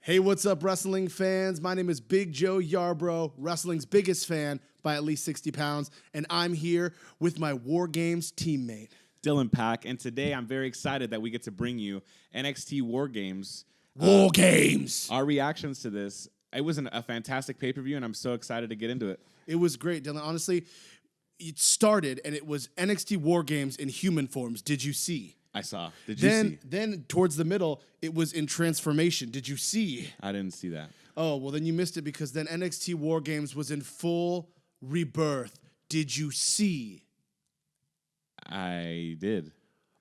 Hey, what's up, wrestling fans? My name is Big Joe Yarbrough, wrestling's biggest fan by at least 60 pounds, and I'm here with my War Games teammate, Dylan Pack, and today I'm very excited that we get to bring you NXT War Games. War Games! Our reactions to this, it was a fantastic pay-per-view, and I'm so excited to get into it. It was great, Dylan. Honestly, it started, and it was NXT War Games in human forms. Did you see? I saw. Did you see? Then towards the middle, it was in transformation. Did you see? I didn't see that. Oh, well, then you missed it because then NXT War Games was in full rebirth. Did you see? I did.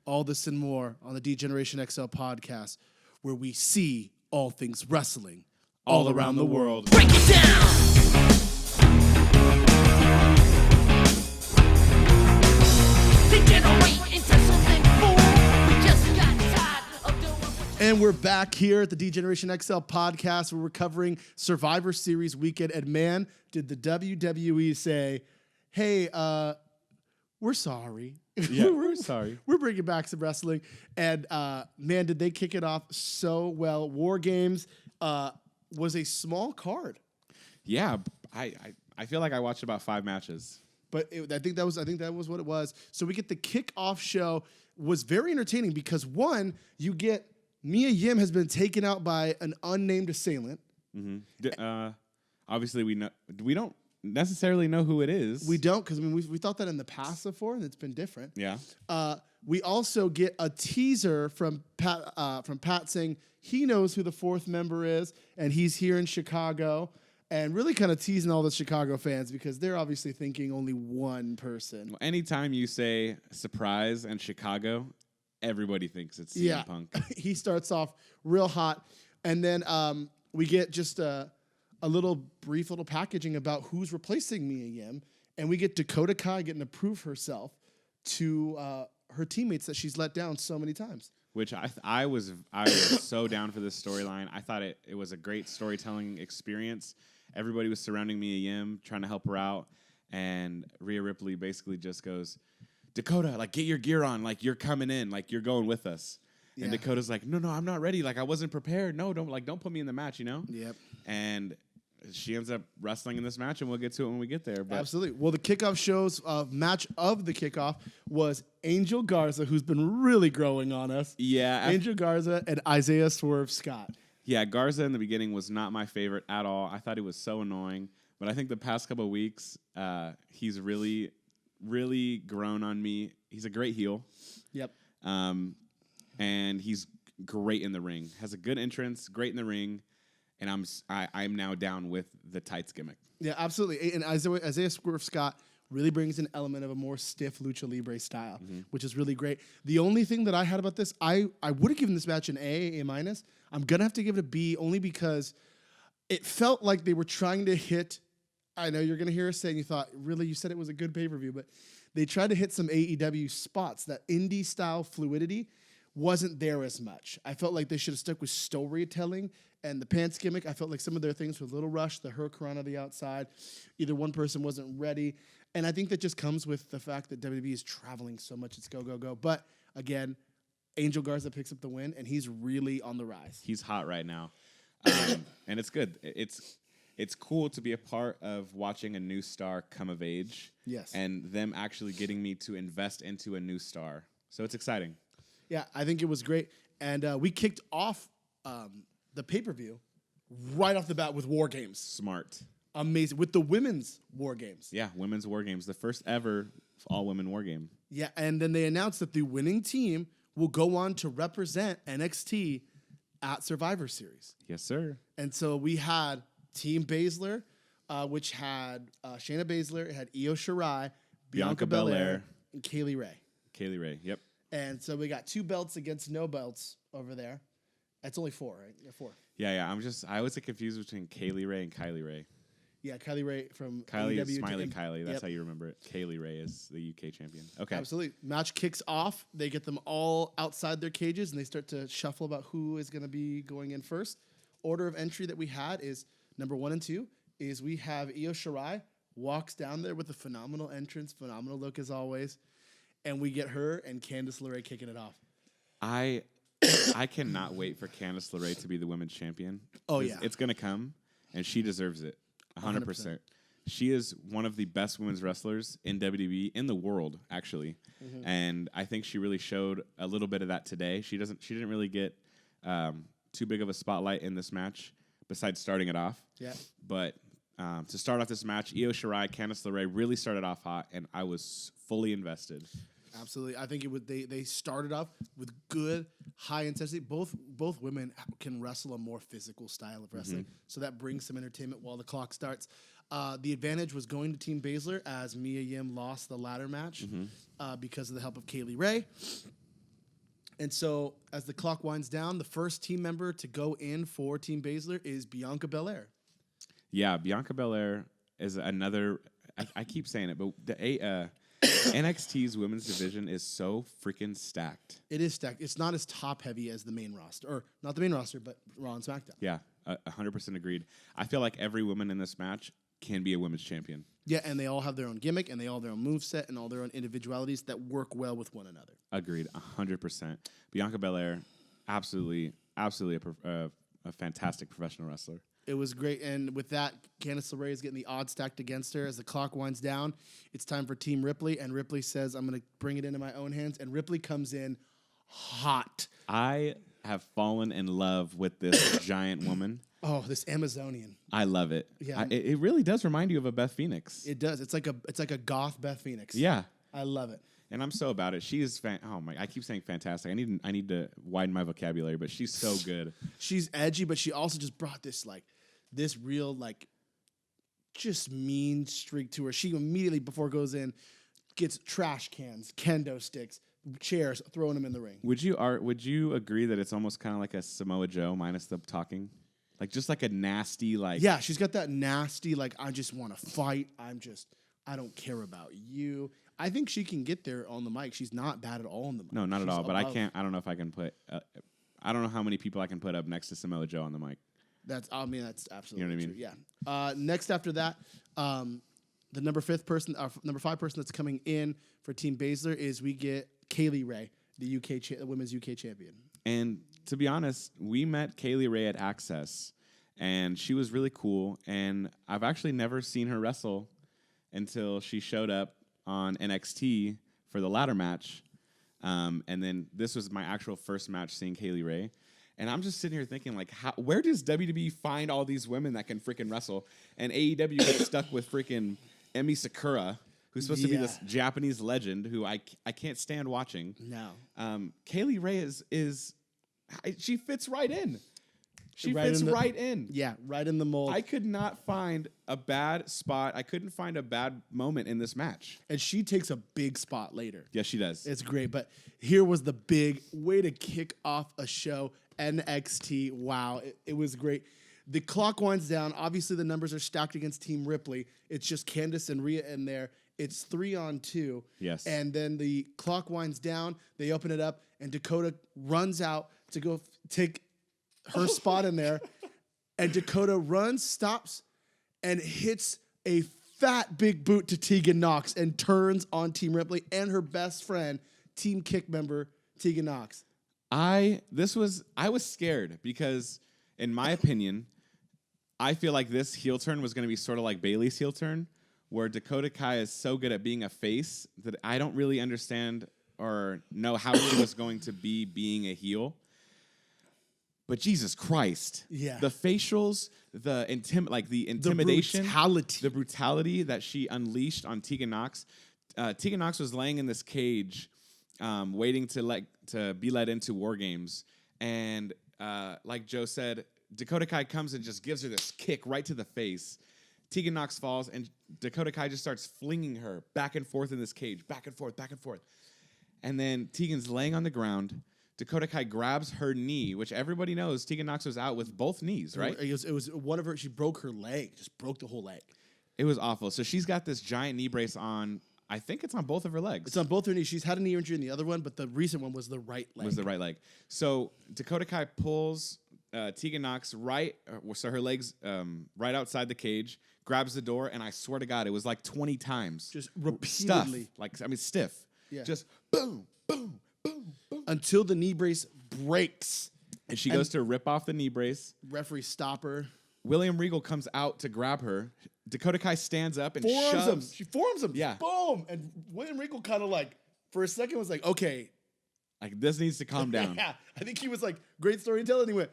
All this and more on the dgenerationxl podcast, where we see all things wrestling all around the world. Break it down! Degenerate into something cool. We just got tired of doing. And we're back here at the Degeneration XL podcast where we're covering Survivor Series weekend. And man, did the WWE say, hey, we're sorry. Yeah, we're sorry. We're bringing back some wrestling. And man, did they kick it off so well. War Games was a small card. Yeah, I feel like I watched about 5 matches. But I think that was what it was. So we get the kickoff show. Was very entertaining because one, you get Mia Yim has been taken out by an unnamed assailant. Mm-hmm. Obviously, we don't necessarily know who it is. We don't because we thought that in the past before, and it's been different. Yeah. We also get a teaser from Pat saying he knows who the 4th member is, and he's here in Chicago. And really kind of teasing all the Chicago fans because they're obviously thinking only one person. Well, anytime you say surprise and Chicago, everybody thinks it's CM Punk. He starts off real hot. And then we get just a brief little packaging about who's replacing Mia Yim. And we get Dakota Kai getting to prove herself to her teammates that she's let down so many times. Which I was so down for this storyline. I thought it was a great storytelling experience. Everybody was surrounding Mia Yim, trying to help her out, and Rhea Ripley basically just goes, Dakota, like, get your gear on, like, you're coming in, like, you're going with us. Yeah. And Dakota's like, no, I'm not ready, like, I wasn't prepared. No, don't put me in the match, you know? Yep. And she ends up wrestling in this match, and we'll get to it when we get there. But absolutely. Well, the kickoff shows match of the kickoff was Angel Garza, who's been really growing on us. Yeah. Angel Garza and Isaiah Swerve Scott. Yeah, Garza in the beginning was not my favorite at all. I thought he was so annoying. But I think the past couple of weeks, he's really, really grown on me. He's a great heel. Yep. And he's great in the ring. Has a good entrance, great in the ring. And I'm now down with the tights gimmick. Yeah, absolutely. And Isaiah Swerve Scott really brings an element of a more stiff Lucha Libre style, which is really great. The only thing that I had about this, I would have given this match an A-. I'm going to have to give it a B only because it felt like they were trying to hit, I know you're going to hear us saying you thought, really, you said it was a good pay-per-view, but they tried to hit some AEW spots. That indie-style fluidity wasn't there as much. I felt like they should have stuck with storytelling and the pants gimmick. I felt like some of their things were a little rushed, the hurricane on the outside. Either one person wasn't ready. And I think that just comes with the fact that WWE is traveling so much. It's go, go, go. But, again, Angel Garza picks up the win, and he's really on the rise. He's hot right now. And it's good. It's cool to be a part of watching a new star come of age. Yes. And them actually getting me to invest into a new star. So it's exciting. Yeah, I think it was great. And we kicked off the pay-per-view right off the bat with War Games. Smart. Amazing. With the women's War Games. Yeah, women's War Games. The first ever all-women War Game. Yeah, and then they announced that the winning team will go on to represent NXT at Survivor Series. Yes, sir. And so we had Team Baszler, which had Shayna Baszler, it had Io Shirai, Bianca Belair, and Kaylee Ray. Kaylee Ray, yep. And so we got 2 belts against no belts over there. That's only 4, right? Yeah, 4. Yeah. I always get confused between Kaylee Ray and Kylie Ray. Yeah, Kylie Ray from Kylie AEW Smiley Kylie. That's how you remember it. Kaylee Ray is the UK champion. Okay. Absolutely. Match kicks off. They get them all outside their cages, and they start to shuffle about who is going to be going in first. Order of entry that we had is number 1 and 2 is we have Io Shirai walks down there with a phenomenal entrance, phenomenal look as always, and we get her and Candice LeRae kicking it off. I I cannot wait for Candice LeRae to be the women's champion. Oh, yeah. It's gonna come, and she deserves it, 100%. She is one of the best women's wrestlers in WWE in the world, actually, and I think she really showed a little bit of that today. She didn't really get too big of a spotlight in this match, besides starting it off. Yeah. But to start off this match, Io Shirai, Candice LeRae really started off hot, and I was fully invested. Absolutely. I think they started off with good, high intensity. Both women can wrestle a more physical style of wrestling, so that brings some entertainment while the clock starts. The advantage was going to Team Baszler as Mia Yim lost the ladder match because of the help of Kaylee Ray. And so as the clock winds down, the first team member to go in for Team Baszler is Bianca Belair. Yeah, Bianca Belair is another. I keep saying it, but the NXT's women's division is so freaking stacked. It is stacked. It's not as top heavy as the main roster, or not the main roster, but Raw and SmackDown. Yeah, 100% agreed. I feel like every woman in this match can be a women's champion. Yeah, and they all have their own gimmick, and they all have their own moveset, and all their own individualities that work well with one another. Agreed, 100%. Bianca Belair, absolutely a fantastic professional wrestler. It was great, and with that, Candice LeRae is getting the odds stacked against her. As the clock winds down, it's time for Team Ripley, and Ripley says, I'm going to bring it into my own hands, and Ripley comes in hot. I have fallen in love with this giant woman. Oh, this Amazonian. I love it. Yeah. It really does remind you of a Beth Phoenix. It does. It's like a goth Beth Phoenix. Yeah. I love it. And I'm so about it. She is oh my! I keep saying fantastic. I need to widen my vocabulary, but she's so good. She's edgy, but she also just brought this real just mean streak to her. She immediately before it goes in gets trash cans, kendo sticks, chairs, throwing them in the ring. Would you agree that it's almost kind of like a Samoa Joe minus the talking, just like a nasty Yeah, she's got that nasty I just want to fight. I don't care about you. I think she can get there on the mic. She's not bad at all on the mic. No, not She's at all. But I above. can't. I don't know if I can put. I don't know how many people I can put up next to Samoa Joe on the mic. That's absolutely You know what I true. mean? Yeah. Next after that, the number 5 person that's coming in for Team Baszler is we get Kaylee Ray, the women's UK champion. And to be honest, we met Kaylee Ray at Access, and she was really cool. And I've actually never seen her wrestle until she showed up on NXT for the ladder match. And then this was my actual first match seeing Kaylee Ray. And I'm just sitting here thinking, where does WWE find all these women that can freaking wrestle? And AEW gets stuck with freaking Emi Sakura, who's supposed to be this Japanese legend who I can't stand watching. No. Kaylee Ray she fits right in. She Right fits in the- right in. Yeah, right in the mold. I could not find a bad spot. I couldn't find a bad moment in this match. And she takes a big spot later. Yes, she does. It's great. But here was the big way to kick off a show. NXT. Wow. It was great. The clock winds down. Obviously, the numbers are stacked against Team Ripley. It's just Candice and Rhea in there. It's 3-on-2. Yes. And then the clock winds down. They open it up, and Dakota runs out to go take her spot in there. And Dakota runs, stops, and hits a fat big boot to Teagan Nox and turns on Team Ripley and her best friend, Team Kick member Teagan Nox. I was scared because, in my opinion, I feel like this heel turn was going to be sort of like Bayley's heel turn, where Dakota Kai is so good at being a face that I don't really understand or know how she was going to be being a heel. But Jesus Christ, Yeah. the facials, the intimidation, brutality. the brutality that she unleashed on Teagan Nox. Teagan Nox was laying in this cage, waiting to be led into War Games, and like Joe said, Dakota Kai comes and just gives her this kick right to the face. Teagan Nox falls, and Dakota Kai just starts flinging her back and forth in this cage, back and forth, back and forth. And then Teagan's laying on the ground. Dakota Kai grabs her knee, which everybody knows Teagan Nox was out with both knees, right? It was one of her. She broke her leg, just broke the whole leg. It was awful. So she's got this giant knee brace on. I think it's on both of her legs. It's on both her knees. She's had a knee injury in the other one, but the recent one was the right leg. Was the right leg. So Dakota Kai pulls Teagan Nox so her legs right outside the cage, grabs the door, and I swear to God, it was like 20 times. Just repeatedly. Stiff. Stiff. Yeah. Just boom, boom, boom, boom. until the knee brace breaks. And she goes to rip off the knee brace. Referee stopper. William Regal comes out to grab her. Dakota Kai stands up and Forearms him. shoves. She forearms him. Yeah. Boom. And William Regal kind of like, for a second, was like, okay. Like, this needs to calm down. Yeah. I think he was like, great storytelling. He went,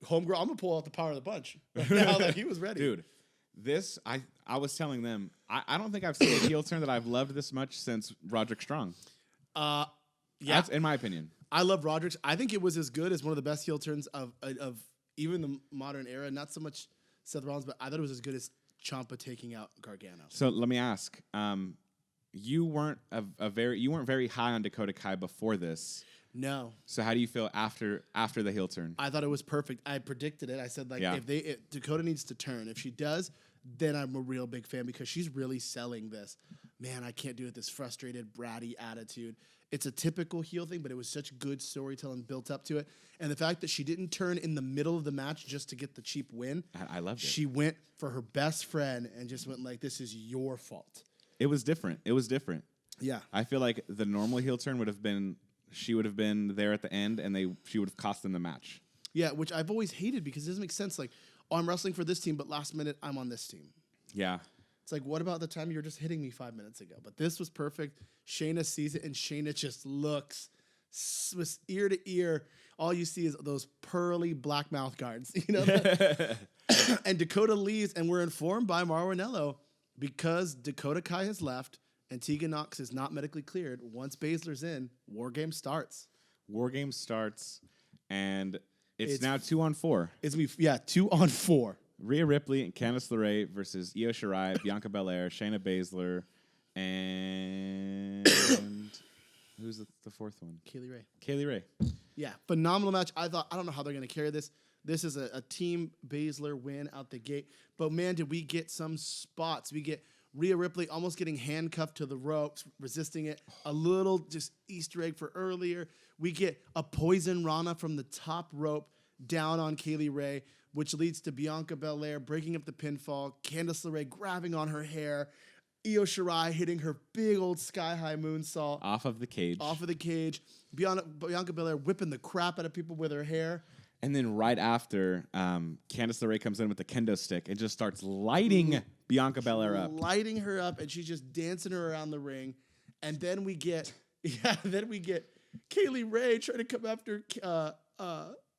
homegirl, I'm going to pull out the power of the punch. Now that he was ready. Dude, this, I was telling them, I don't think I've seen a heel turn that I've loved this much since Roderick Strong. Yeah. That's in my opinion. I love Roderick's. I think it was as good as one of the best heel turns of even the modern era. Not so much Seth Rollins, but I thought it was as good as Ciampa taking out Gargano. So let me ask, you weren't very high on Dakota Kai before this. No. So how do you feel after the heel turn? I thought it was perfect. I predicted it. I said, like, Yeah. if Dakota needs to turn. If she does, then I'm a real big fan because she's really selling this. Man, I can't do it. This frustrated, bratty attitude. It's a typical heel thing, but it was such good storytelling built up to it. And the fact that she didn't turn in the middle of the match just to get the cheap win. I loved it. She went for her best friend and just went like, this is your fault. It was different. Yeah. I feel like the normal heel turn would have been, she would have been there at the end and she would have cost them the match. Yeah, which I've always hated because it doesn't make sense. Like, oh, I'm wrestling for this team, but last minute I'm on this team. Yeah. It's like, what about the time you were just hitting me 5 minutes ago? But this was perfect. Shayna sees it, and Shayna just looks with ear to ear. All you see is those pearly black mouth guards, you know. And Dakota leaves, and we're informed by Mauro Ranallo because Dakota Kai has left and Teagan Knox is not medically cleared. Once Baszler's in, War Game starts. War Game starts, and it's now 2-on-4. It's gonna be 2-on-4. Rhea Ripley and Candice LeRae versus Io Shirai, Bianca Belair, Shayna Baszler, and who's the fourth one? Kaylee Ray. Yeah, phenomenal match. I don't know how they're going to carry this. This is a team Baszler win out the gate. But, man, did we get some spots. We get Rhea Ripley almost getting handcuffed to the ropes, resisting it. A little just Easter egg for earlier. We get a poison Rana from the top rope down on Kaylee Ray, which leads to Bianca Belair breaking up the pinfall, Candice LeRae grabbing on her hair, Io Shirai hitting her big old sky-high moonsault. Off of the cage. Bianca Belair whipping the crap out of people with her hair. And then right after, Candice LeRae comes in with the kendo stick and just starts lighting Bianca Belair up. Lighting her up, and she's just dancing her around the ring. And then we get Kaylee Ray trying to come after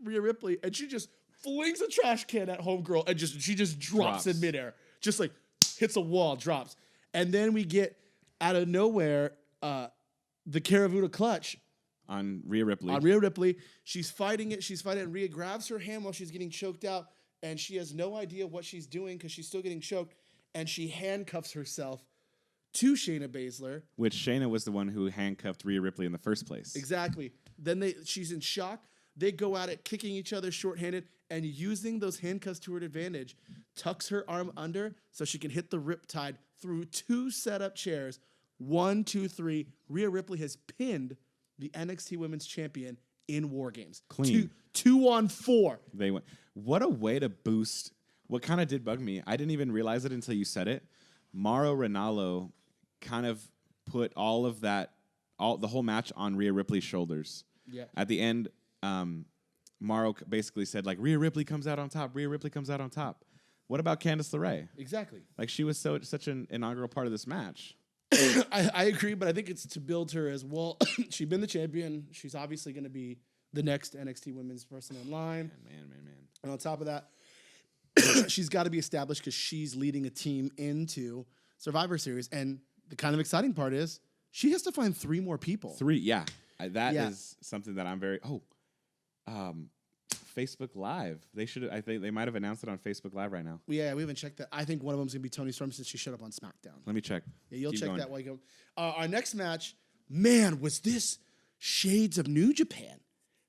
Rhea Ripley, and she just flings a trash can at homegirl and she just drops in midair. Just like hits a wall, drops. And then we get out of nowhere the Karavuda clutch on Rhea Ripley. She's fighting it. And Rhea grabs her hand while she's getting choked out, and she has no idea what she's doing because she's still getting choked, and she handcuffs herself to Shayna Baszler. Which Shayna was the one who handcuffed Rhea Ripley in the first place. Exactly. Then she's in shock. They go at it, kicking each other shorthanded, and using those handcuffs to her advantage, tucks her arm under so she can hit the riptide through 2 setup chairs. 1, 2, 3. Rhea Ripley has pinned the NXT Women's Champion in War Games. Clean. 2-on-4. They went. What a way to boost. What kind of did bug me, I didn't even realize it until you said it. Mauro Ranallo kind of put all of that, the whole match on Rhea Ripley's shoulders. Yeah. At the end, Mauro basically said, like, Rhea Ripley comes out on top. Rhea Ripley comes out on top. What about Candice LeRae? Exactly. Like, she was such an inaugural part of this match. I agree, but I think it's to build her as well. She's been the champion. She's obviously going to be the next NXT Women's person in line. Man. And on top of that, she's got to be established because she's leading a team into Survivor Series. And the kind of exciting part is she has to find 3 more people. 3, yeah. That is something that I'm very... Facebook Live. I think they might have announced it on Facebook Live right now. Yeah, we haven't checked that. I think one of them's going to be Toni Storm since she showed up on SmackDown. Let me check. Yeah, you'll Keep check going. that while you go. Our next match, man, was this shades of New Japan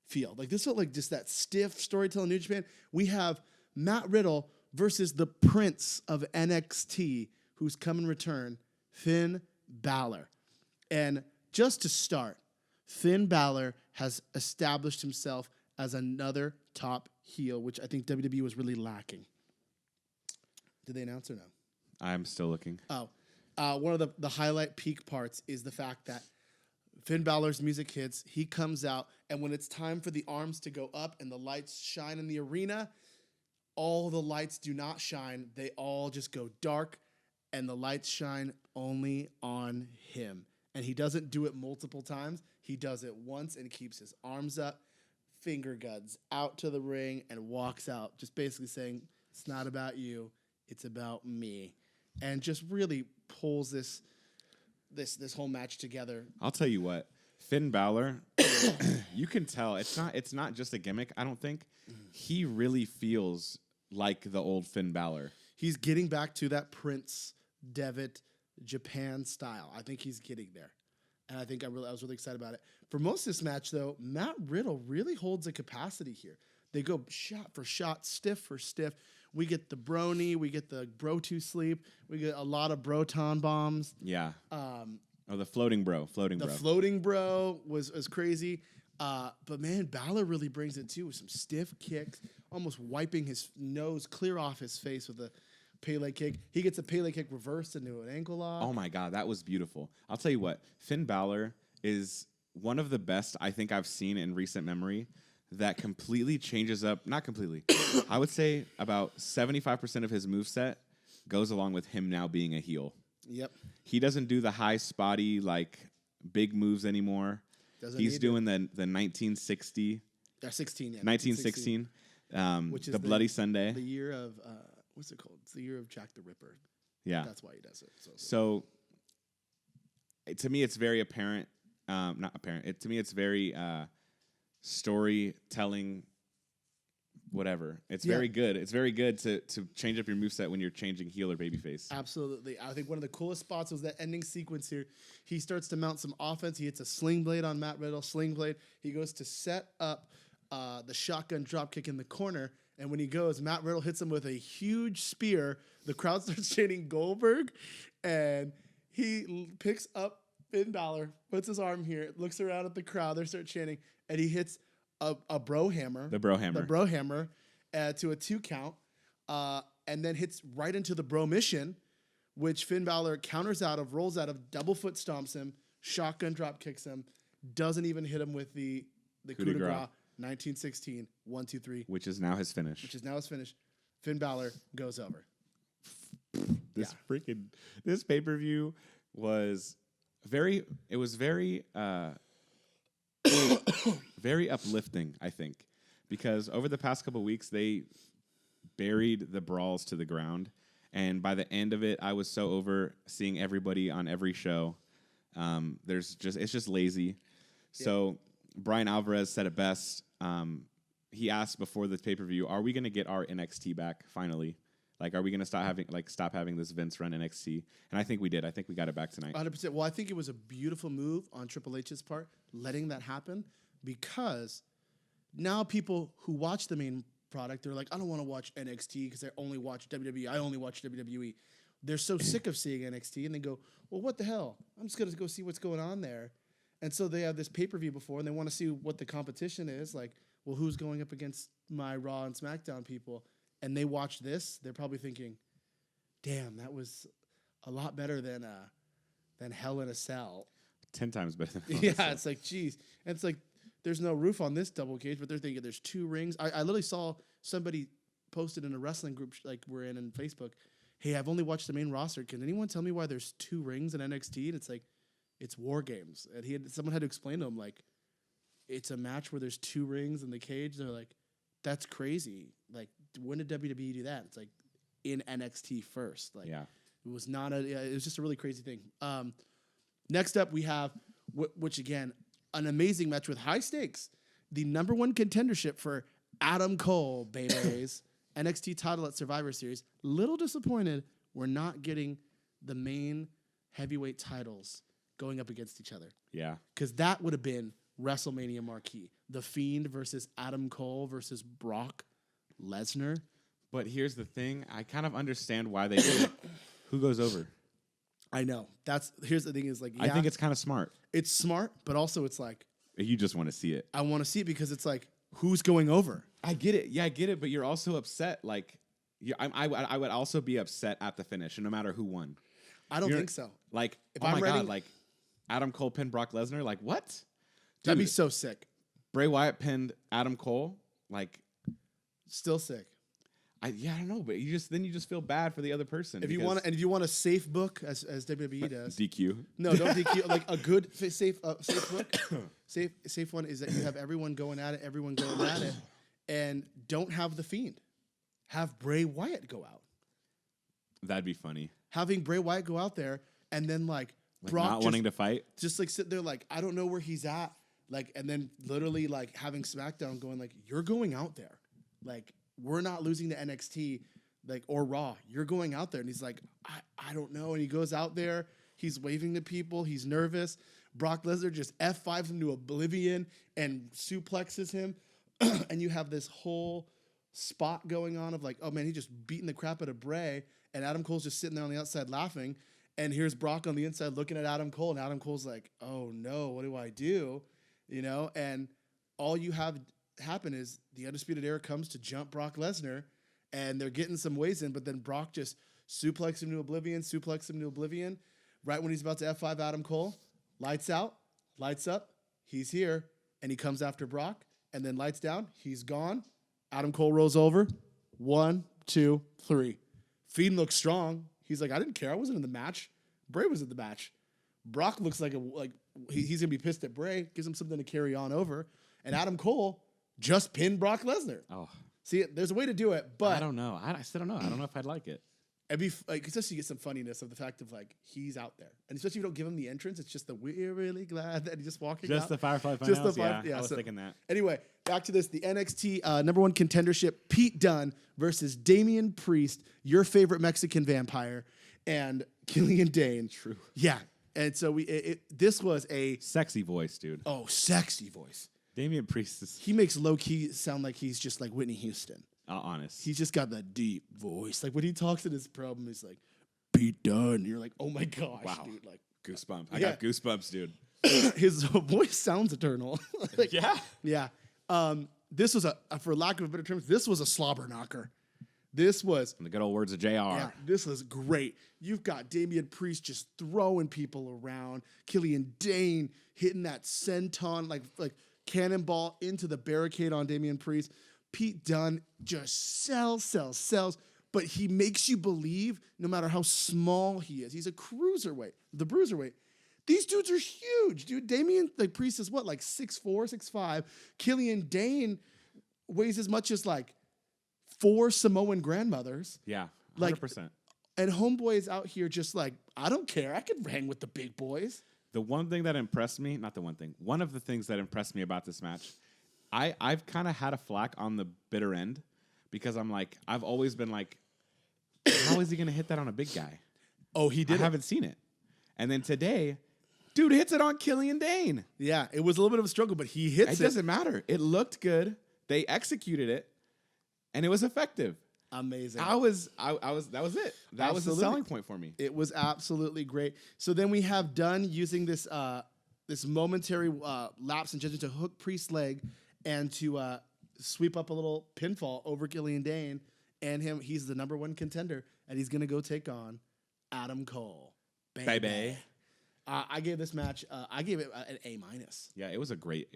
feel. Like, this felt like just that stiff storytelling New Japan. We have Matt Riddle versus the Prince of NXT, who's come in return, Finn Balor. And just to start, Finn Balor has established himself as another top heel, which I think WWE was really lacking. Did they announce or no? I'm still looking. One of the highlight peak parts is the fact that Finn Balor's music hits. He comes out, and when it's time for the arms to go up and the lights shine in the arena, all the lights do not shine. They all just go dark, and the lights shine only on him. And he doesn't do it multiple times. He does it once and keeps his arms up, finger guns out to the ring, and walks out, just basically saying, it's not about you, it's about me. And just really pulls this whole match together. I'll tell you what, Finn Balor, you can tell it's not just a gimmick. I don't think he really feels like the old Finn Balor. He's getting back to that Prince Devitt Japan style. I think he's getting there, and I think I was really excited about it. For most of this match, though, Matt Riddle really holds a capacity here. They go shot for shot, stiff for stiff. We get the brony, we get the bro to sleep, we get a lot of broton bombs. Yeah. The floating bro. The floating bro was crazy. But man, Balor really brings it too with some stiff kicks, almost wiping his nose clear off his face with a Pele kick. He gets a Pele kick reversed into an ankle lock. Oh my God, that was beautiful. I'll tell you what, Finn Balor is one of the best I think I've seen in recent memory that completely changes up, not completely, I would say about 75% of his moveset goes along with him now being a heel. Yep. He doesn't do the high spotty, like, big moves anymore. He's doing the 1960. 16, yeah. 1916. Which is the Bloody Sunday. The year of, what's it called? It's the year of Jack the Ripper. Yeah. That's why he does it. So to me, it's very apparent. Not apparent. To me, it's very storytelling, whatever. It's very good. It's very good to change up your moveset when you're changing heel or babyface. Absolutely. I think one of the coolest spots was that ending sequence here. He starts to mount some offense. He hits a sling blade on Matt Riddle. Sling blade. He goes to set up the shotgun dropkick in the corner. And when he goes, Matt Riddle hits him with a huge spear. The crowd starts chanting Goldberg. And he picks up Finn Balor, puts his arm here, looks around at the crowd. They start chanting. And he hits a bro hammer. The bro hammer. The bro hammer to a 2 count. And then hits right into the bro mission, which Finn Balor counters out of, rolls out of, double foot stomps him, shotgun drop kicks him, doesn't even hit him with the coup de grace. 1916, 1, 2, 3. Which is now his finish. Finn Balor goes over. This pay-per-view was very very uplifting, I think, because over the past couple of weeks they buried the brawls to the ground, and by the end of it, I was so over seeing everybody on every show. It's just lazy. Yeah. So Brian Alvarez said it best. He asked before the pay-per-view, "Are we going to get our NXT back finally? Like, are we going to stop having this Vince run NXT?" And I think we did. I think we got it back tonight. 100%. Well, I think it was a beautiful move on Triple H's part, letting that happen, because now people who watch the main product, they're like, I don't want to watch NXT because I only watch WWE. I only watch WWE. They're so sick of seeing NXT, and they go, well, what the hell? I'm just going to go see what's going on there. And so they have this pay-per-view before, and they want to see what the competition is. Like, well, who's going up against my Raw and SmackDown people? And they watch this, they're probably thinking, damn, that was a lot better than Hell in a Cell. 10 times better than Hell in a Cell. It's like, geez. And it's like, there's no roof on this double cage, but they're thinking there's 2 rings. I literally saw somebody posted in a wrestling group like we're in Facebook, hey, I've only watched the main roster. Can anyone tell me why there's 2 rings in NXT? And it's like, it's War Games. And someone had to explain to him, like, it's a match where there's 2 rings in the cage. They're like, that's crazy. Like, when did WWE do that? It's like in NXT first. Like, yeah. It was not it was just a really crazy thing. Next up, we have, which again, an amazing match with high stakes. The number 1 contendership for Adam Cole, babies. NXT title at Survivor Series. Little disappointed we're not getting the main heavyweight titles going up against each other. Yeah. Because that would have been WrestleMania marquee. The Fiend versus Adam Cole versus Brock Lesnar. But here's the thing. I kind of understand why they did it. Who goes over? I know. Here's the thing is like, yeah, I think it's kind of smart. It's smart, but also it's like, you just want to see it. I want to see it because it's like, who's going over? I get it. Yeah, I get it. But you're also upset. Like, I would also be upset at the finish, no matter who won. I don't think so. Like, if oh I'm my writing, God, like, Adam Cole pinned Brock Lesnar. Like, what? That'd be Dude, so sick. Bray Wyatt pinned Adam Cole. Like, Still sick. I don't know, but you just feel bad for the other person. If you want a safe book, as WWE does. DQ. No, don't DQ. Like a good safe book. safe one is that you have everyone going at it, and don't have the Fiend. Have Bray Wyatt go out. That'd be funny. Having Bray Wyatt go out there and then like Brock not wanting to fight. just like sit there like I don't know where he's at. Like and then literally like having SmackDown going like you're going out there. Like we're not losing to NXT like or Raw. You're going out there and he's like I don't know and he goes out there. He's waving to people. He's nervous. Brock Lesnar just F5s him to oblivion and suplexes him. And you have this whole spot going on of like, oh man, he just beating the crap out of Bray. And Adam Cole's just sitting there on the outside laughing. And here's Brock on the inside looking at Adam Cole. And Adam Cole's like, oh no, what do I do? You know? And all you have happen is the Undisputed Era comes to jump Brock Lesnar. And they're getting some ways in. But then Brock just suplexes him to oblivion. Right when he's about to F5 Adam Cole. Lights out, lights up. He's here. And he comes after Brock. And then lights down. He's gone. Adam Cole rolls over. 1, 2, 3. Fiend looks strong. He's like, I didn't care. I wasn't in the match. Bray was in the match. Brock looks like he's gonna be pissed at Bray. Gives him something to carry on over. And Adam Cole just pinned Brock Lesnar. Oh, see, there's a way to do it, but I don't know. I still don't know. I don't know if I'd like it. it'd be like especially you get some funniness of the fact of like he's out there, and especially if you don't give him the entrance. It's just the we're really glad that he's just walking. Just out. the Firefly Just Finals. the Yeah, I was thinking that. Anyway, back to this. The NXT #1 contendership, Pete Dunne versus Damian Priest, your favorite Mexican vampire, and Killian Dane. True. Yeah. And so this was a Sexy voice, dude. sexy voice. Damian Priest is He makes low-key sound like he's just like Whitney Houston. honest. He's just got that deep voice. Like when he talks in his promo, he's like, Pete Dunne. You're like, oh my gosh, Wow. dude. Like Goosebumps. I Yeah. got goosebumps, dude. his voice sounds eternal. Like, Yeah. Yeah. This was for lack of a better term, this was a slobber knocker. This was In the good old words of JR. Yeah, this was great. You've got Damian Priest just throwing people around. Killian Dane hitting that senton like cannonball into the barricade on Damian Priest. Pete Dunne just sells. But he makes you believe no matter how small he is. He's a cruiserweight, the bruiserweight. These dudes are huge, dude. Damian Priest is what, like 6'4", 6'5". Killian Dane weighs as much as like 4 Samoan grandmothers. Yeah. 100%. Like, and Homeboy is out here just like, I don't care. I can hang with the big boys. The one thing that impressed me, not the one thing, one of the things that impressed me about this match, I've kind of had a flack on the bitter end because I'm like, I've always been like, how is he going to hit that on a big guy? Oh, he I did. haven't seen it. And then today, dude hits it on Killian Dane. Yeah, it was a little bit of a struggle, but he hits It it. doesn't matter. It looked good. They executed it, and it was effective. Amazing. That was it. That was the Absolutely. selling point for me. It was absolutely great. So then we have Dunn using this this momentary lapse in judgment to hook Priest's leg and to sweep up a little pinfall over Killian Dane and him. He's the #1 contender, and he's gonna go take on Adam Cole. Baby. I gave this match. I gave it an A-. Yeah, it was a really,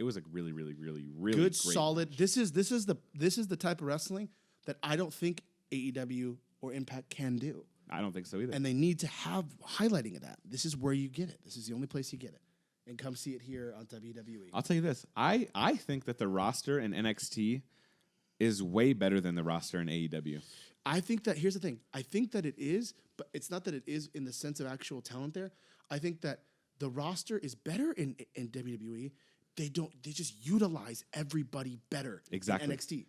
really, really, really Good, great solid. match. This is the type of wrestling that I don't think AEW or Impact can do. I don't think so either. And they need to have highlighting of that. This is where you get it. This is the only place you get it. And come see it here on WWE. I'll tell you this. I think that the roster in NXT is way better than the roster in AEW. I think that here's the thing. I think that it is, but it's not that it is in the sense of actual talent there. I think that the roster is better in WWE. They just utilize everybody better Exactly. in NXT.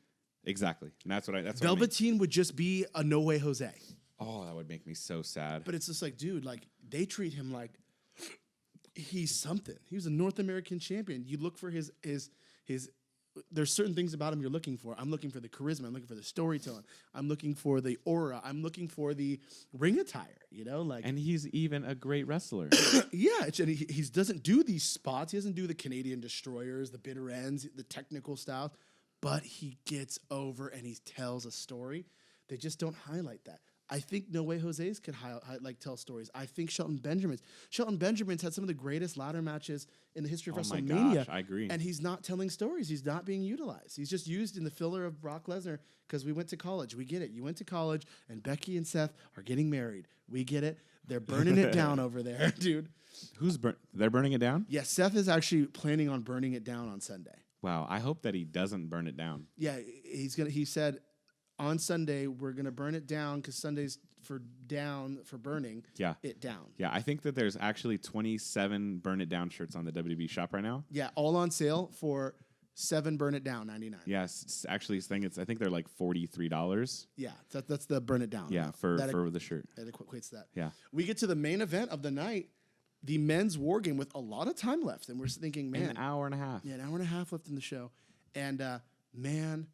Exactly. And that's what I mean. Velveteen would just be a No Way Jose. Oh, that would make me so sad. But it's just like, dude, like they treat him like he's something. He was a North American champion. You look for his there's certain things about him you're looking for. I'm looking for the charisma. I'm looking for the storytelling. I'm looking for the aura. I'm looking for the ring attire, you know? Like, and he's even a great wrestler. yeah, and he doesn't do these spots. He doesn't do the Canadian destroyers, the bitter ends, the technical style, but he gets over and he tells a story. They just don't highlight that. I think No Way Jose's could like tell stories. I think Shelton Benjamin's had some of the greatest ladder matches in the history of Oh my WrestleMania. gosh, I agree. And he's not telling stories. He's not being utilized. He's just used in the filler of Brock Lesnar because we went to college. We get it. You went to college, and Becky and Seth are getting married. We get it. They're burning it down over there, dude. They're burning it down? Yeah, Seth is actually planning on burning it down on Sunday. Wow, I hope that he doesn't burn it down. Yeah, he said on Sunday we're gonna burn it down because Sunday's for burning it down. Yeah, I think that there's actually 27 burn it down shirts on the WWE shop right now. Yeah, all on sale for $7 burn it down 99. Yes, actually, I think they're like $43. Yeah, that's the burn it down. Yeah, for the shirt. That equates to that. Yeah. We get to the main event of the night, the men's war game with a lot of time left, and we're thinking, man, an hour and a half. Yeah, an hour and a half left in the show, and man,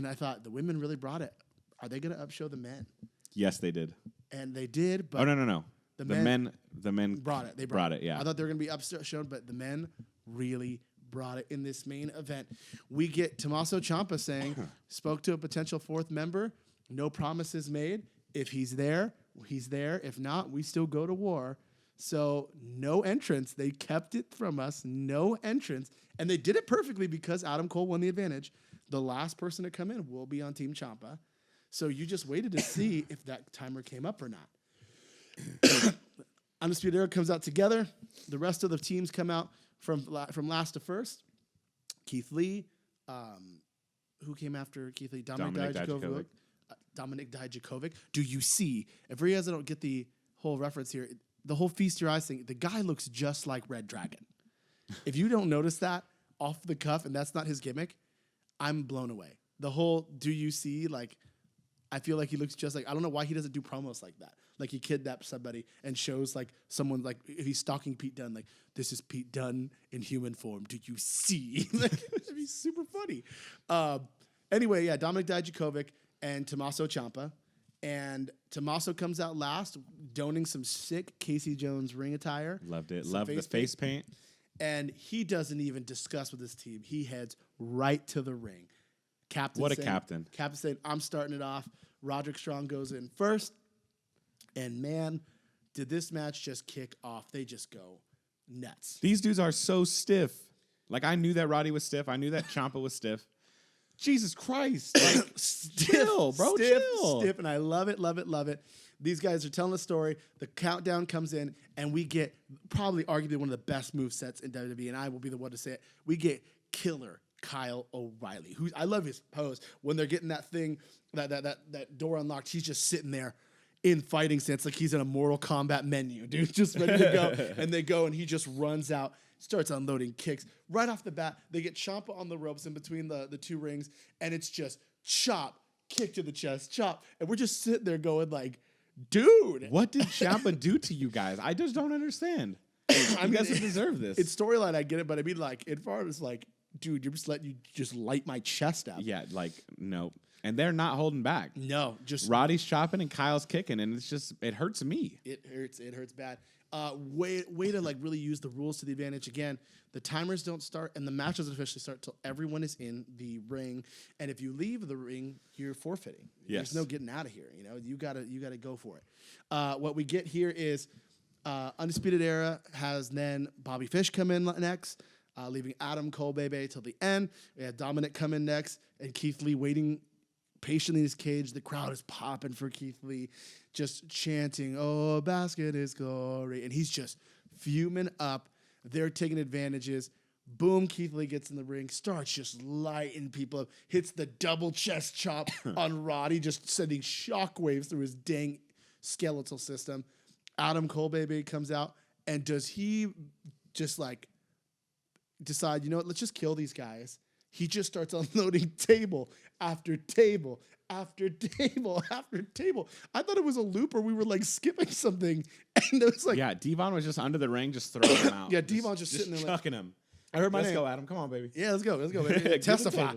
I thought the women really brought it. Are they going to upshow the men? Yes, they did. And they did, but no. The men brought it. They brought it. Yeah. I thought they were going to be upshown, but the men really brought it in this main event. We get Tommaso Ciampa saying, spoke to a potential fourth member. No promises made. If he's there, he's there. If not, we still go to war. So no entrance. They kept it from us. No entrance. And they did it perfectly because Adam Cole won the advantage. The last person to come in will be on Team Ciampa. So you just waited to see if that timer came up or not. Undisputed Era comes out together. The rest of the teams come out from last to first. Keith Lee. Who came after Keith Lee? Dominic Dijakovic. Dominic Dijakovic. Do you see? If you guys don't get the whole reference here, the whole feast your eyes thing, the guy looks just like Red Dragon. If you don't notice that off the cuff and that's not his gimmick, I'm blown away. The whole do you see, like, I feel like he looks just like, I don't know why he doesn't do promos like that. Like he kidnaps somebody and shows like someone, like if he's stalking Pete Dunne, like this is Pete Dunne in human form. Do you see? Like it'd be super funny. Anyway, yeah, Dominic Dijakovic and Tommaso Ciampa. And Tommaso comes out last, donning some sick Casey Jones ring attire. Loved it. Loved the face paint. And he doesn't even discuss with his team. He heads right to the ring. Captain saying, I'm starting it off. Roderick Strong goes in first. And man, did this match just kick off. They just go nuts. These dudes are so stiff. Like, I knew that Roddy was stiff. I knew that Ciampa was stiff. Jesus Christ. Like, chill, bro. Chill. Stiff, and I love it, love it, love it. These guys are telling a story. The countdown comes in, and we get probably arguably one of the best movesets in WWE, and I will be the one to say it. We get killer Kyle O'Reilly, who I love his pose. When they're getting that thing, that door unlocked, he's just sitting there in fighting stance like he's in a Mortal Kombat menu, dude, just ready to go. And they go, and he just runs out, starts unloading kicks. Right off the bat, they get Ciampa on the ropes in between the two rings, and it's just chop, kick to the chest, chop. And we're just sitting there going like, dude. What did Ciampa do to you guys? I just don't understand. You guys deserve this. It's storyline, I get it, but I mean, like, as far as like, dude, you're just letting you just light my chest up. Yeah, like, no. And they're not holding back. No, just Roddy's chopping and Kyle's kicking, and it's just, it hurts me. It hurts bad. Way to like really use the rules to the advantage. Again, the timers don't start and the match doesn't officially start till everyone is in the ring. And if you leave the ring, you're forfeiting. Yes. There's no getting out of here. You know, you gotta go for it. What we get here is Undisputed Era has then Bobby Fish come in next, leaving Adam Cole Bebe till the end. We have Dominic come in next, and Keith Lee waiting patiently in his cage. The crowd is popping for Keith Lee, just chanting, "Oh, basket is glory," and he's just fuming up. They're taking advantages. Boom, Keith Lee gets in the ring, starts just lighting people up, hits the double chest chop on Roddy, just sending shockwaves through his dang skeletal system. Adam Cole Baby comes out, and does he just like decide, you know what, let's just kill these guys? He just starts unloading table after table after table after table. I thought it was a loop or we were like skipping something. And it was like, yeah, Devon was just under the ring, just throwing him out. Yeah, Devon's just sitting there chucking him. I heard my Let's name. go, Adam. Come on, baby. Yeah, let's go, baby. Testify,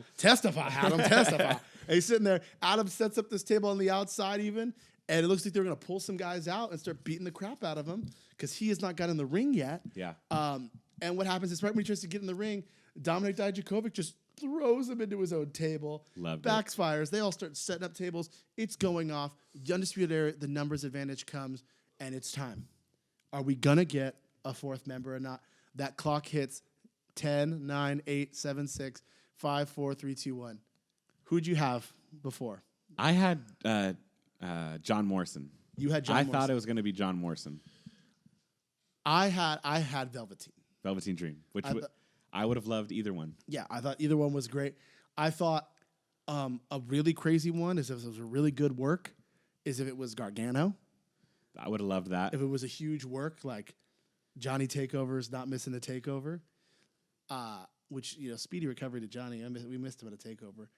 Adam, testify. And he's sitting there. Adam sets up this table on the outside even, and it looks like they're going to pull some guys out and start beating the crap out of him because he has not got in the ring yet. Yeah. And what happens is right when he tries to get in the ring, Dominic Dijakovic just throws him into his own table. Loved it. Backfires. They all start setting up tables. It's going off. The Undisputed Era, the numbers advantage comes, and it's time. Are we going to get a fourth member or not? That clock hits 10, 9, 8, 7, 6, 5, 4, 3, 2, 1. Who'd you have before? I had John Morrison. You had John I Morrison. thought it was going to be John Morrison. I had Velveteen. Velveteen Dream, which I would have loved either one. Yeah, I thought either one was great. I thought a really crazy one is if it was a really good work, is if it was Gargano. I would have loved that. If it was a huge work, like Johnny Takeover's not missing a takeover, which, speedy recovery to Johnny. We missed him at a takeover.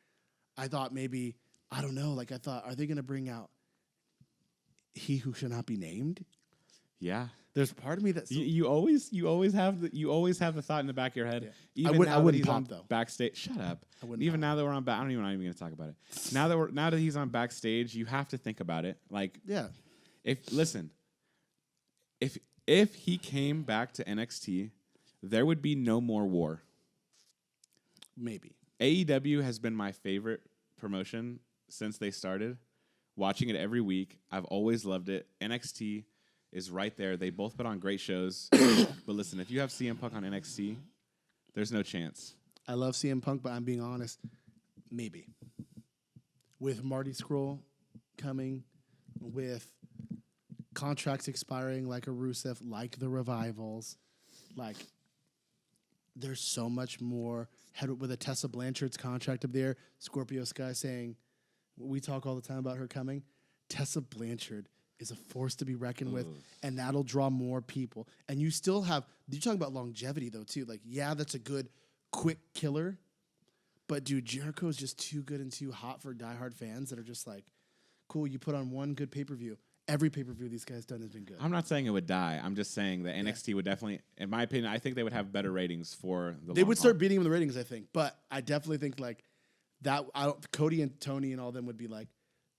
I thought maybe, I don't know, like I thought, are they going to bring out He Who Shall Not Be Named? Yeah. There's part of me that's You always have the thought in the back of your head. Yeah. Even I now that wouldn't he's pop, on though. backstage. Shut up. I wouldn't Even pop. now that we're on I'm not even going to talk about it. Now that he's on backstage, you have to think about it. Like, yeah. if he came back to NXT, there would be no more war. Maybe. AEW has been my favorite promotion since they started. Watching it every week, I've always loved it. NXT is right there. They both put on great shows. But listen, if you have CM Punk on NXT, there's no chance. I love CM Punk, but I'm being honest. Maybe. With Marty Scurll coming, with contracts expiring like a Rusev, like the Revivals, like there's so much more. With a Tessa Blanchard's contract up there, Scorpio Sky saying, we talk all the time about her coming. Tessa Blanchard is a force to be reckoned with, and that'll draw more people. And you still have, you're talking about longevity, though, too. Like, yeah, that's a good, quick killer. But, dude, Jericho is just too good and too hot for diehard fans that are just like, cool, you put on one good pay-per-view. Every pay-per-view these guys done has been good. I'm not saying it would die. I'm just saying that NXT would definitely, in my opinion, I think they would have better ratings for the They long would haul. start beating him in the ratings, I think. But I definitely think, like, that Cody and Tony and all them would be like,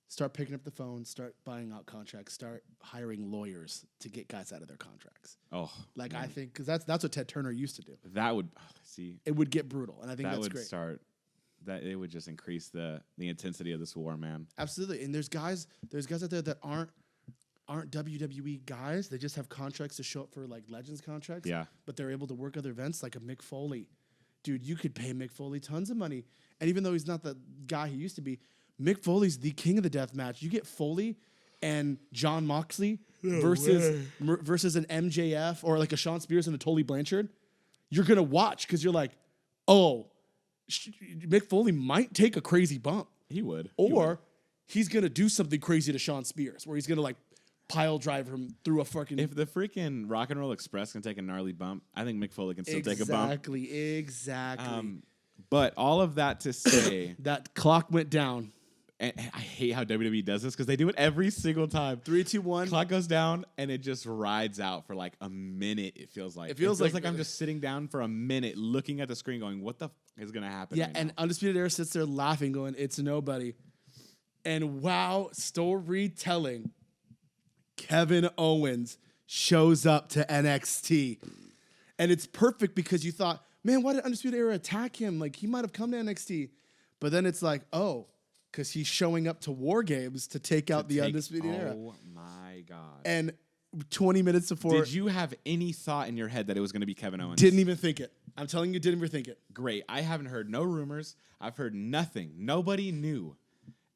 start picking up the phone, start buying out contracts, start hiring lawyers to get guys out of their contracts. Oh, Like, man. I think, because that's what Ted Turner used to do. That would see. It would get brutal, and I think That that's would great. start. That it would just increase the intensity of this war, man. Absolutely. And there's guys out there that aren't WWE guys. They just have contracts to show up for, like, Legends contracts. Yeah. But they're able to work other events, like a Mick Foley. Dude, you could pay Mick Foley tons of money. And even though he's not the guy he used to be, Mick Foley's the king of the death match. You get Foley and John Moxley versus an MJF or like a Sean Spears and a Tully Blanchard. You're going to watch because you're like, oh, Mick Foley might take a crazy bump. He would. Or he's going to do something crazy to Sean Spears where he's going to like pile drive him through a fucking... If the freaking Rock and Roll Express can take a gnarly bump, I think Mick Foley can still take a bump. Exactly. But all of that to say, That clock went down. and I hate how WWE does this because they do it every single time. 3, 2, 1. Clock goes down and it just rides out for like a minute. It feels like like I'm just sitting down for a minute, looking at the screen, going, "What the is gonna happen?" Yeah, right and now? Undisputed Era sits there laughing, going, "It's nobody." And wow, storytelling. Kevin Owens shows up to NXT. And it's perfect because you thought, man, why did Undisputed Era attack him? Like, he might have come to NXT. But then it's like, oh, because he's showing up to War Games to take out the Undisputed Era. Oh my god! And 20 minutes before, Did you have any thought in your head that it was going to be Kevin Owens? didn't even think it. I'm telling you, didn't even think it. Great. I haven't heard no rumors. I've heard nothing. Nobody knew.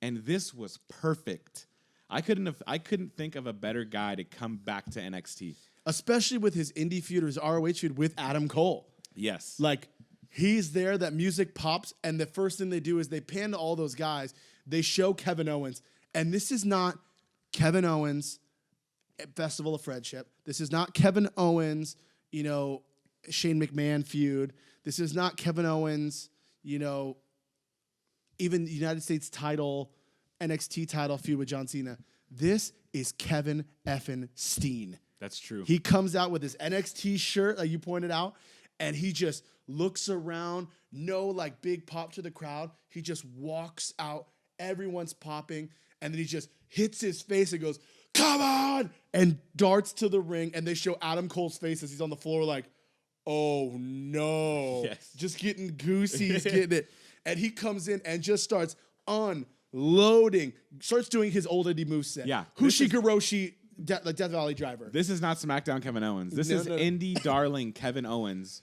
And this was perfect. I couldn't think of a better guy to come back to NXT. Especially with his indie feud or his ROH feud with Adam Cole. Yes. Like, he's there, that music pops, and the first thing they do is they pan to all those guys. They show Kevin Owens. And this is not Kevin Owens at Festival of Friendship. This is not Kevin Owens, Shane McMahon feud. This is not Kevin Owens, even the United States title, NXT title feud with John Cena. This is Kevin effing Steen. That's true. He comes out with his NXT shirt, like you pointed out, and he just looks around, no like big pop to the crowd. He just walks out, everyone's popping, and then he just hits his face and goes, "Come on!" and darts to the ring, and they show Adam Cole's face as he's on the floor like, oh no. Yes. Just getting goosey, he's getting it. And he comes in and just starts unloading, starts doing his old indie moveset. Yeah. Hushi Garoshi, the Death Valley Driver. This is not SmackDown Kevin Owens. This No, is no. indie darling Kevin Owens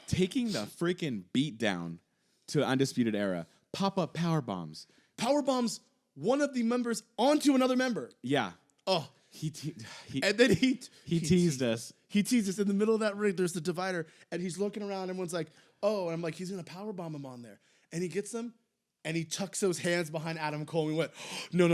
taking the freaking beat down to Undisputed Era. Pop-up power bombs. Power bombs one of the members onto another member. Yeah. Oh. And then he teased us. He teased us in the middle of that ring. There's the divider, and he's looking around. Everyone's like, "Oh," and I'm like, "He's gonna powerbomb him on there." And he gets them, and he tucks those hands behind Adam Cole. And we went, "No!"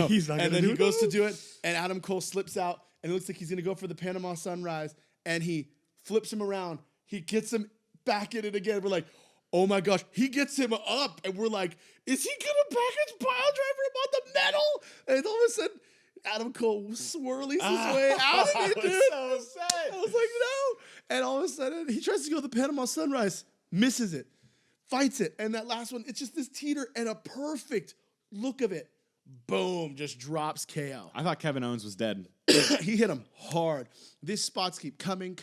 He's not and gonna then do he it. goes to do it, and Adam Cole slips out, and it looks like he's gonna go for the Panama Sunrise, and he flips him around. He gets him back in it again. We're like, "Oh my gosh!" He gets him up, and we're like, "Is he gonna package pile driver him on the metal?" And all of a sudden, Adam Cole swirlies his way out of it, dude. so sad. I was like, no. And all of a sudden, he tries to go to the Panama Sunrise, misses it, fights it. And that last one, it's just this teeter and a perfect look of it. Boom, just drops KO. I thought Kevin Owens was dead. He hit him hard. These spots keep coming.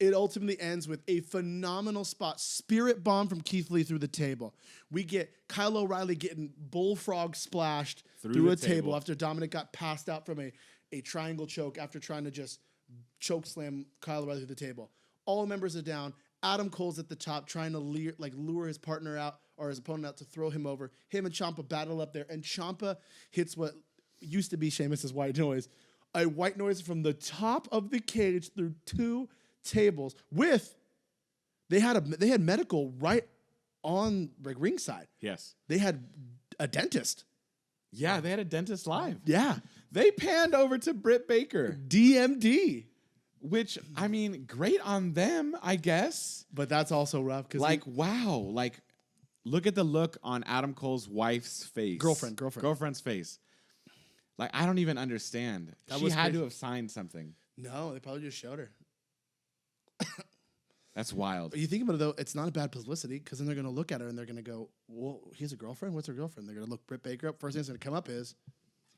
It ultimately ends with a phenomenal spot. Spirit bomb from Keith Lee through the table. We get Kyle O'Reilly getting bullfrog splashed through a the table table. after Dominic got passed out from a triangle choke after trying to just choke slam Kyle O'Reilly through the table. All members are down. Adam Cole's at the top trying to lure his partner out or his opponent out to throw him over. Him and Ciampa battle up there, and Ciampa hits what used to be Sheamus's white noise. A white noise from the top of the cage through two tables with they had medical right on ringside. Yes. They had a dentist. Yeah, they had a dentist live. Yeah. They panned over to Britt Baker, DMD. which, I mean, great on them, I guess. But that's also rough because Wow. Look at the look on Adam Cole's wife's face. Girlfriend's face. I don't even understand. That She was had crazy. to have signed something. no, they probably just showed her. That's wild. But you think about it though, it's not a bad publicity because then they're gonna look at her and they're gonna go, "Well, he has a girlfriend. What's her girlfriend?" They're gonna look Britt Baker up. First thing that's gonna come up is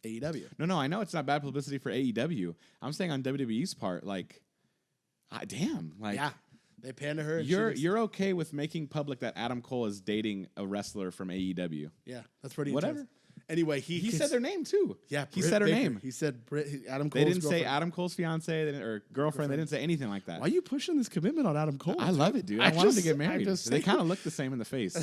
AEW. No, I know it's not bad publicity for AEW. I'm saying on WWE's part, damn. Yeah, they panned to her. And You're okay with making public that Adam Cole is dating a wrestler from AEW. yeah, that's pretty Whatever. intense. Anyway, He said their name too. Yeah, he Britt said her Baker. name. He said Adam Cole's They didn't say girlfriend. Adam Cole's fiance or girlfriend. They didn't say anything like that. Why are you pushing this commitment on Adam Cole? I love it, dude. I want them to get married. They kind of look the same in the face.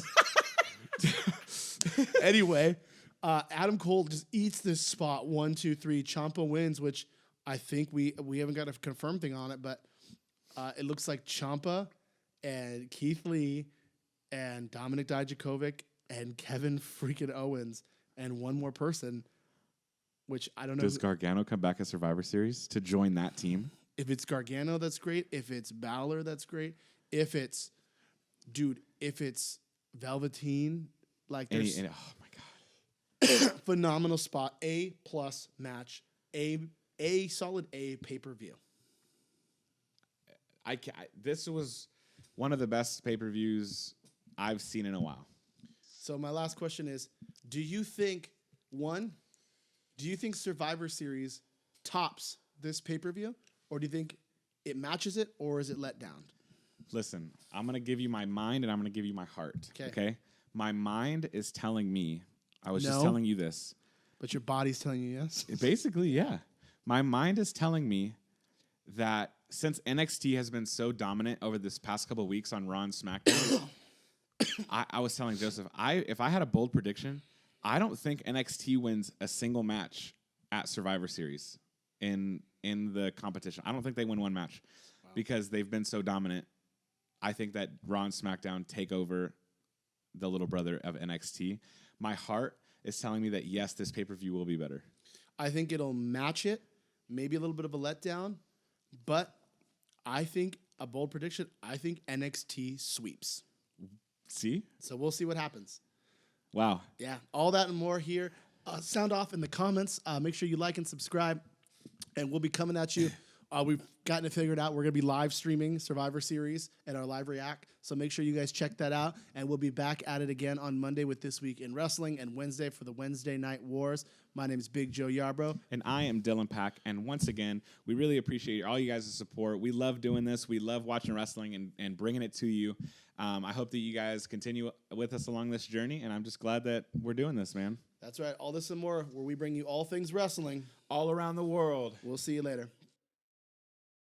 Anyway, Adam Cole just eats this spot 1, 2, 3. Ciampa wins, which I think we haven't got a confirmed thing on it, but it looks like Ciampa and Keith Lee and Dominic Dijakovic and Kevin freaking Owens and one more person, which I don't know. Does Gargano come back at Survivor Series to join that team? If it's Gargano, that's great. If it's Balor, that's great. If it's Velveteen, there's Oh my god. phenomenal spot. A+ match. A solid A pay-per-view. This was one of the best pay-per-views I've seen in a while. So my last question is, do you think Survivor Series tops this pay-per-view? Or do you think it matches it, or is it let down? Listen, I'm going to give you my mind and I'm going to give you my heart. Okay? My mind is telling me, I was just No. telling you this. But your body's telling you yes? Basically, yeah. My mind is telling me that since NXT has been so dominant over this past couple of weeks on Raw and SmackDown, I was telling Joseph, if I had a bold prediction, I don't think NXT wins a single match at Survivor Series in the competition. I don't think they win one match because they've been so dominant. I think that Raw and SmackDown take over the little brother of NXT. My heart is telling me that, yes, this pay-per-view will be better. I think it'll match it. Maybe a little bit of a letdown. But I think, a bold prediction, I think NXT sweeps. See? So we'll see what happens. Wow. Yeah, all that and more here. Sound off in the comments. Make sure you like and subscribe. And we'll be coming at you We've gotten it figured out. We're going to be live streaming Survivor Series and our live react. So make sure you guys check that out. And we'll be back at it again on Monday with This Week in Wrestling and Wednesday for the Wednesday Night Wars. My name is Big Joe Yarbrough. And I am Dylan Pack. And once again, we really appreciate all you guys' support. We love doing this. We love watching wrestling and bringing it to you. I hope that you guys continue with us along this journey. And I'm just glad that we're doing this, man. That's right. All this and more, where we bring you all things wrestling All around the world. We'll see you later.